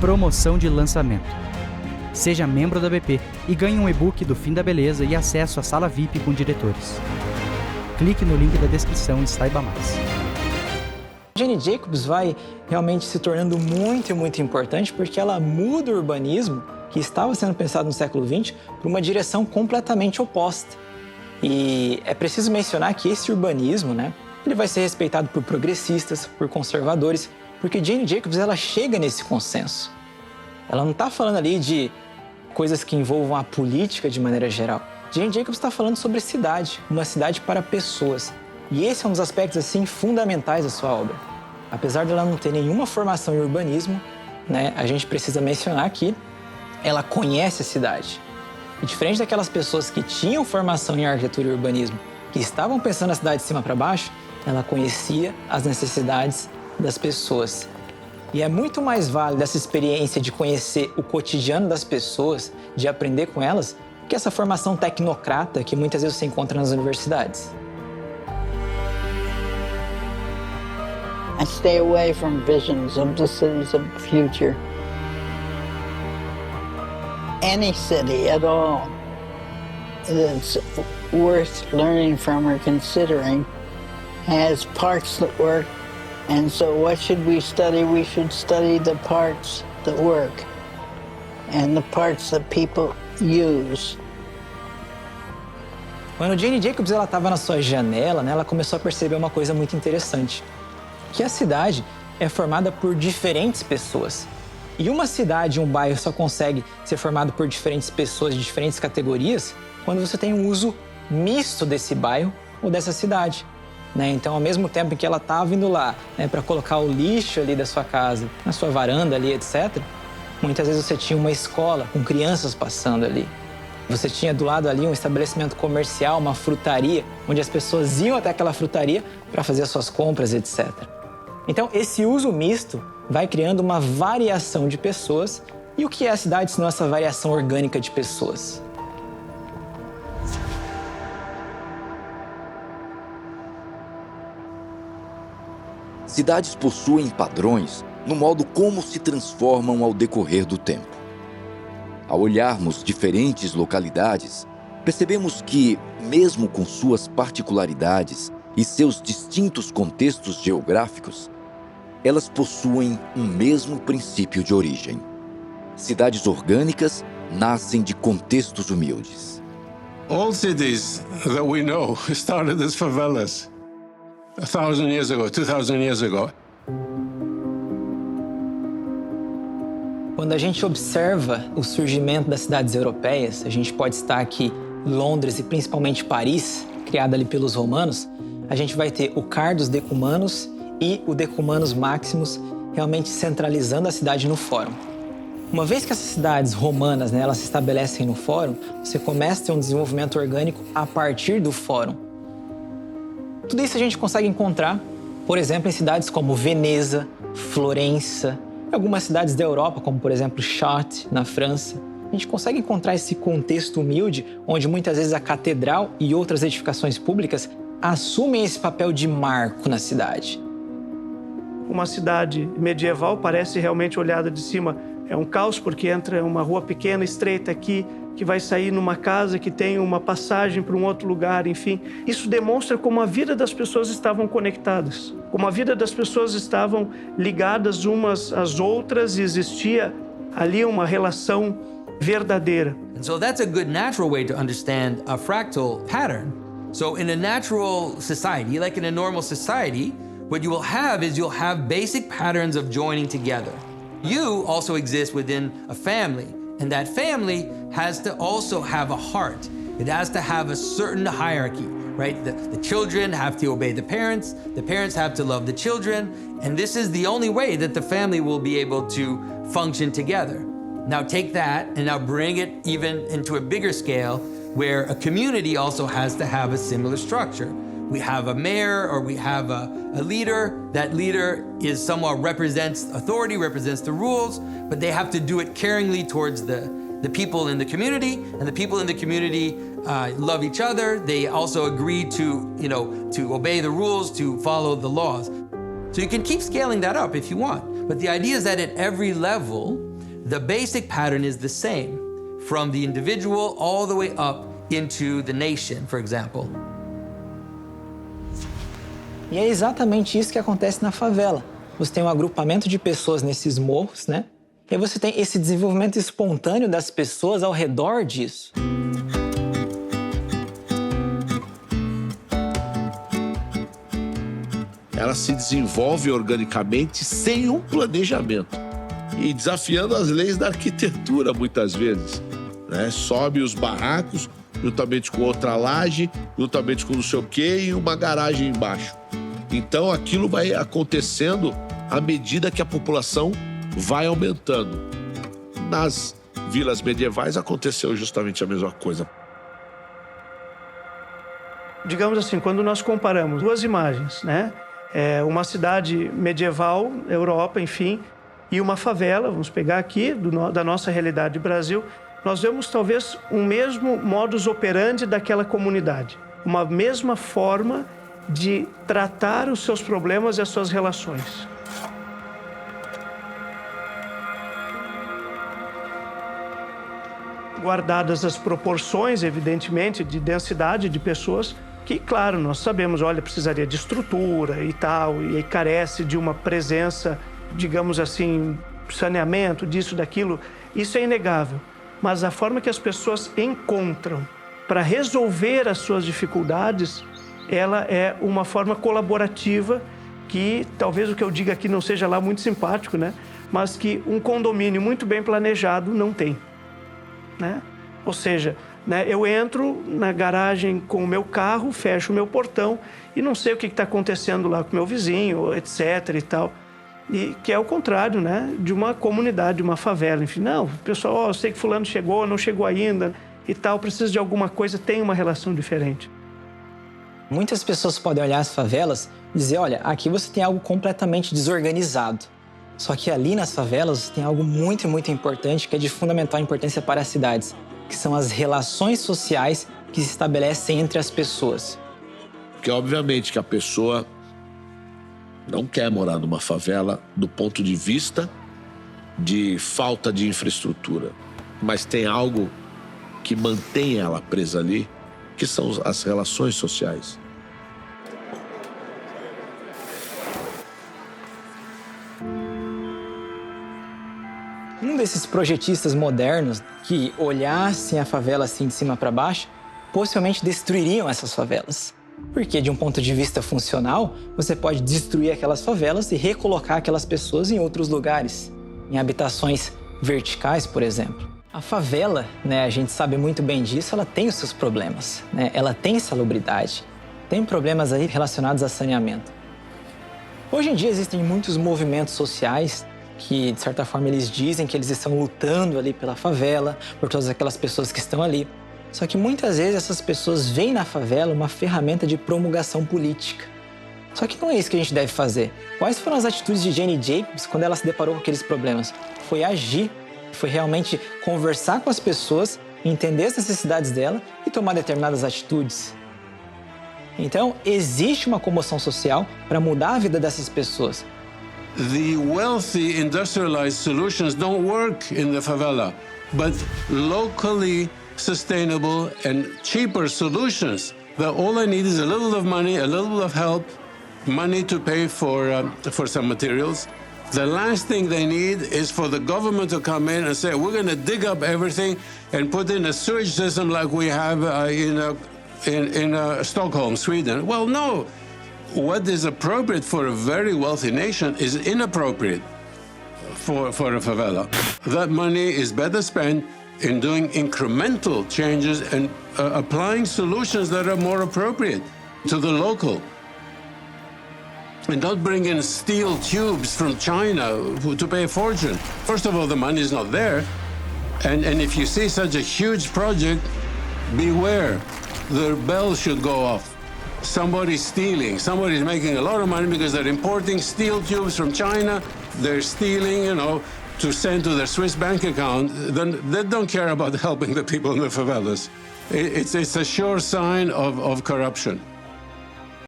promoção de lançamento. Seja membro da BP e ganhe um e-book do Fim da Beleza e acesso à sala VIP com diretores. Clique no link da descrição e saiba mais. Jane Jacobs vai realmente se tornando muito importante porque ela muda o urbanismo que estava sendo pensado no século XX para uma direção completamente oposta. E é preciso mencionar que esse urbanismo, ele vai ser respeitado por progressistas, por conservadores, porque Jane Jacobs ela chega nesse consenso. Ela não está falando ali de coisas que envolvam a política de maneira geral. Jane Jacobs está falando sobre cidade, uma cidade para pessoas. E esse é um dos aspectos assim fundamentais da sua obra. Apesar de ela não ter nenhuma formação em urbanismo, a gente precisa mencionar que ela conhece a cidade. E diferente daquelas pessoas que tinham formação em arquitetura e urbanismo, que estavam pensando a cidade de cima para baixo, ela conhecia as necessidades das pessoas. E é muito mais válida essa experiência de conhecer o cotidiano das pessoas, de aprender com elas, que essa formação tecnocrata que muitas vezes você encontra nas universidades. I stay away from visions of the cities of the future. Any city at all that's worth learning from or considering has parts that work. And so what should we study? We should study the parts that work and the parts that people use. Quando Jane Jacobs estava na sua janela, ela começou a perceber uma coisa muito interessante, que a cidade é formada por diferentes pessoas. E uma cidade, um bairro só consegue ser formado por diferentes pessoas de diferentes categorias quando você tem um uso misto desse bairro ou dessa cidade. Então, ao mesmo tempo que ela estava indo lá para colocar o lixo ali da sua casa, na sua varanda ali, etc., muitas vezes você tinha uma escola com crianças passando ali. Você tinha do lado ali um estabelecimento comercial, uma frutaria, onde as pessoas iam até aquela frutaria para fazer as suas compras, etc. Então, esse uso misto vai criando uma variação de pessoas. E o que é a cidade senão essa variação orgânica de pessoas? Cidades possuem padrões no modo como se transformam ao decorrer do tempo. Ao olharmos diferentes localidades, percebemos que, mesmo com suas particularidades e seus distintos contextos geográficos, elas possuem um mesmo princípio de origem. Cidades orgânicas nascem de contextos humildes. All cities that we know started as favelas 1,000 years ago, 2,000 years ago. Quando a gente observa o surgimento das cidades europeias, a gente pode citar aqui Londres e principalmente Paris, criada ali pelos romanos, a gente vai ter o Cardos Decumanus e o Decumanus Maximus realmente centralizando a cidade no fórum. Uma vez que essas cidades romanas, elas se estabelecem no fórum, você começa a ter um desenvolvimento orgânico a partir do fórum. Tudo isso a gente consegue encontrar, por exemplo, em cidades como Veneza, Florença, em algumas cidades da Europa, como por exemplo Chartres, na França. A gente consegue encontrar esse contexto humilde, onde muitas vezes a catedral e outras edificações públicas assumem esse papel de marco na cidade. Uma cidade medieval parece realmente olhada de cima. É um caos porque entra uma rua pequena, estreita aqui, que vai sair numa casa que tem uma passagem para um outro lugar, enfim. Isso demonstra como a vida das pessoas estavam conectadas, como a vida das pessoas estavam ligadas umas às outras e existia ali uma relação verdadeira. And so that's a good natural way to understand a fractal pattern. So in a natural society, like in a normal society, what you will have is you'll have basic patterns of joining together. You also exist within a family, and that family has to also have a heart. It has to have a certain hierarchy, right? The children have to obey the parents have to love the children, and this is the only way that the family will be able to function together. Now take that and now bring it even into a bigger scale where a community also has to have a similar structure. We have a mayor or we have a leader. That leader is someone represents authority, represents the rules, but they have to do it caringly towards the people in the community, and the people in the community love each other. They also agree to obey the rules, to follow the laws. So you can keep scaling that up if you want, but the idea is that at every level, the basic pattern is the same, from the individual all the way up into the nation, for example. E é exatamente isso que acontece na favela. Você tem um agrupamento de pessoas nesses morros, né? E aí você tem esse desenvolvimento espontâneo das pessoas ao redor disso. Ela se desenvolve organicamente sem um planejamento e desafiando as leis da arquitetura muitas vezes, né? Sobe os barracos juntamente com outra laje, juntamente com não sei o quê e uma garagem embaixo. Então aquilo vai acontecendo à medida que a população vai aumentando. Nas vilas medievais aconteceu justamente a mesma coisa. Digamos assim, quando nós comparamos duas imagens, né? Uma cidade medieval, Europa, enfim, e uma favela, vamos pegar aqui, da nossa realidade Brasil, nós vemos talvez um mesmo modus operandi daquela comunidade, uma mesma forma de tratar os seus problemas e as suas relações. Guardadas as proporções, evidentemente, de densidade de pessoas, que, claro, nós sabemos, olha, precisaria de estrutura e tal, e aí carece de uma presença, digamos assim, saneamento, disso, daquilo, isso é inegável. Mas a forma que as pessoas encontram para resolver as suas dificuldades, ela é uma forma colaborativa que, talvez o que eu diga aqui não seja lá muito simpático, né? Mas que um condomínio muito bem planejado não tem, né? Ou seja, né, eu entro na garagem com o meu carro, fecho o meu portão e não sei o que está acontecendo lá com o meu vizinho, etc. e tal. E que é o contrário, né, de uma comunidade, de uma favela. Enfim, não, pessoal, eu sei que fulano chegou, não chegou ainda e tal, precisa de alguma coisa, tem uma relação diferente. Muitas pessoas podem olhar as favelas e dizer, olha, aqui você tem algo completamente desorganizado. Só que ali nas favelas você tem algo muito, muito importante, que é de fundamental importância para as cidades, que são as relações sociais que se estabelecem entre as pessoas. Porque, obviamente, que a pessoa não quer morar numa favela do ponto de vista de falta de infraestrutura. Mas tem algo que mantém ela presa ali, que são as relações sociais. Um desses projetistas modernos que olhassem a favela assim de cima para baixo, possivelmente destruiriam essas favelas. Porque, de um ponto de vista funcional, você pode destruir aquelas favelas e recolocar aquelas pessoas em outros lugares, em habitações verticais, por exemplo. A favela, né, a gente sabe muito bem disso, ela tem os seus problemas, né? Ela tem insalubridade, tem problemas aí relacionados a saneamento. Hoje em dia existem muitos movimentos sociais que, de certa forma, eles dizem que eles estão lutando ali pela favela, por todas aquelas pessoas que estão ali. Só que muitas vezes essas pessoas veem na favela uma ferramenta de promulgação política. Só que não é isso que a gente deve fazer. Quais foram as atitudes de Jane Jacobs quando ela se deparou com aqueles problemas? Foi agir, foi realmente conversar com as pessoas, entender as necessidades dela e tomar determinadas atitudes. Então, existe uma comoção social para mudar a vida dessas pessoas. The wealthy industrialized solutions don't work in the favela, but locally sustainable and cheaper solutions that all I need is a little of money, a little of help, money to pay for some materials. The last thing they need is for the government to come in and say, we're going to dig up everything and put in a sewage system like we have in Stockholm, Sweden. Well, no. What is appropriate for a very wealthy nation is inappropriate for a favela. That money is better spent in doing incremental changes and applying solutions that are more appropriate to the local. And not bring in steel tubes from China to pay a fortune. First of all, the money is not there. And if you see such a huge project, beware. The bell should go off. Somebody's stealing. Somebody's making a lot of money because they're importing steel tubes from China. They're stealing, to send to their Swiss bank account. Then they don't care about helping the people in the favelas. It's a sure sign of corruption.